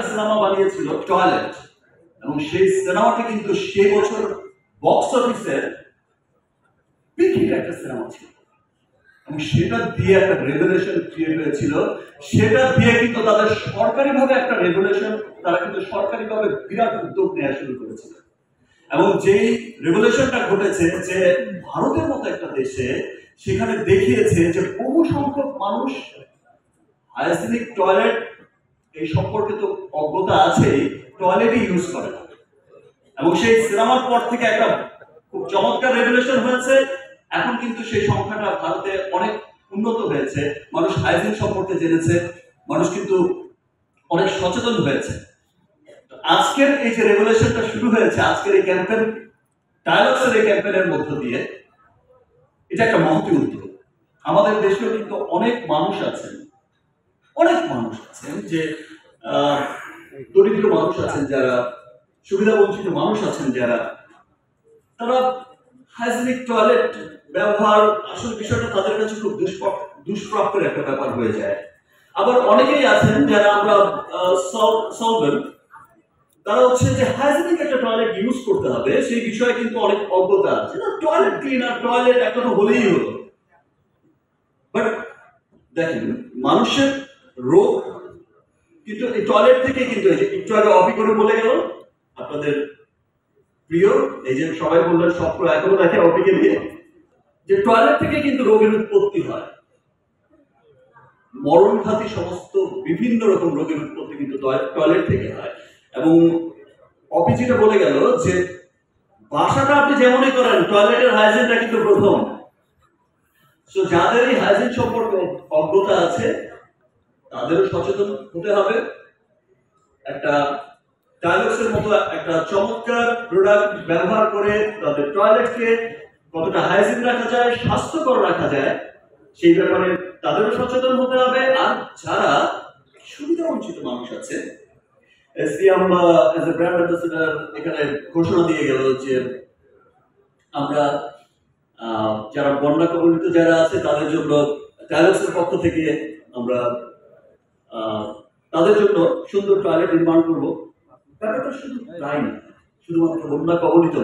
Cinema বানিয়েছিল toilet, এবং সেই সিনেমাটা কিন্তু সে বছর বক্স অফিসে বিখ্যাত একটা সিনেমা ছিল, এবং সেটা দিয়ে একটা রেভুলেশন ক্রিয়েট হয়েছিল। সেটা দিয়ে কিন্তু তাদের সরকারিভাবে একটা রেভুলেশন, তারা কিন্তু সরকারিভাবে বিরাট উদ্যোগ নেওয়া শুরু করেছিল। এবং যেই রেভুলেশনটা ঘটেছে যে ভারতের মতো একটা দেশে, সেখানে দেখিয়েছে যে বহু সংখ্যক মানুষ হাইজেনিক টয়লেট এই সম্পর্কে তো অজ্ঞতা আছেই, টয়লেটই ইউজ করে না। এবং সেই সিনেমার পর থেকে একটা খুব চমৎকার রেভুলেশন হয়েছে। এখন কিন্তু সেই সংখ্যাটা ভারতে অনেক উন্নত হয়েছে, মানুষ হাইজিন সম্পর্কে জেনেছে, মানুষ কিন্তু অনেক সচেতন হয়েছে। আজকের এই যে রেভুলেশনটা শুরু হয়েছে, আজকের এই ক্যাম্পেইন, ডায়ালগসের এই ক্যাম্পেইনের মধ্য দিয়ে, এটা একটা মহতী উদ্যোগ। আমাদের দেশেও কিন্তু অনেক মানুষ আছেন যে দরিদ্র মানুষ আছেন, যারা সুবিধা বঞ্চিত মানুষ আছেন, যারা তারা হাইজেনিক টয়লেট ব্যবহার, আসলে বিষয়টা তাদের কাছে খুব দুষ্প্রাপ্যের একটা ব্যাপার হয়ে যায়। আবার অনেকেই আছেন যারা আমরা সলভেন্ট, তারা হচ্ছে যে হাইজেনিক একটা টয়লেট ইউজ করতে হবে সেই বিষয়ে কিন্তু অনেক অজ্ঞতা আছে। না, টয়লেট ক্লিনার, টয়লেট একটা তো হলেই হলো। বাট দেখেন, মানুষের রোগ কিন্তু এই টয়লেট থেকে কিন্তু, এই যে একটু আগে অপি করে বলে গেল আপনাদের প্রিয়, এই যে সবাই বললেন স্বপ্ন এখনো দেখে অপিকে দিয়ে, যে টয়লেট থেকে কিন্তু রোগের উৎপত্তি হয়, মরণঘাতী সমস্ত বিভিন্ন রকম রোগের উৎপত্তি কিন্তু টয়লেট থেকে হয়। এবং অপি যেটা বলে গেল যে বাসাটা আপনি যেমনই করেন, টয়লেটের হাইজিনটা কিন্তু প্রথম। তো যাদের এই হাইজিন সম্পর্কে অজ্ঞতা আছে, তাদেরও সচেতন হতে হবে। একটা ডায়ালগসের মতো একটা চমৎকার প্রোডাক্ট ব্যবহার করে তাদের টয়লেটকে কতটা হাইজিন রাখা যায়, স্বাস্থ্যকর রাখা যায়, সেই ব্যাপারে তাদেরও সচেতন হতে হবে। আর যারা সুবিধা বঞ্চিত মানুষ আছে, SDM as a brand ambassador এখানে ঘোষণা দিয়ে গেল যে আমরা যারা বন্যা কবলিত যারা আছে তাদের জন্য ডায়ালগসের পক্ষ থেকে আমরা তাদের জন্য সুন্দর টয়লেট নির্মাণ করবো। ব্যাপারটা শুধু তাই না, শুধুমাত্র বন্যা কবলিত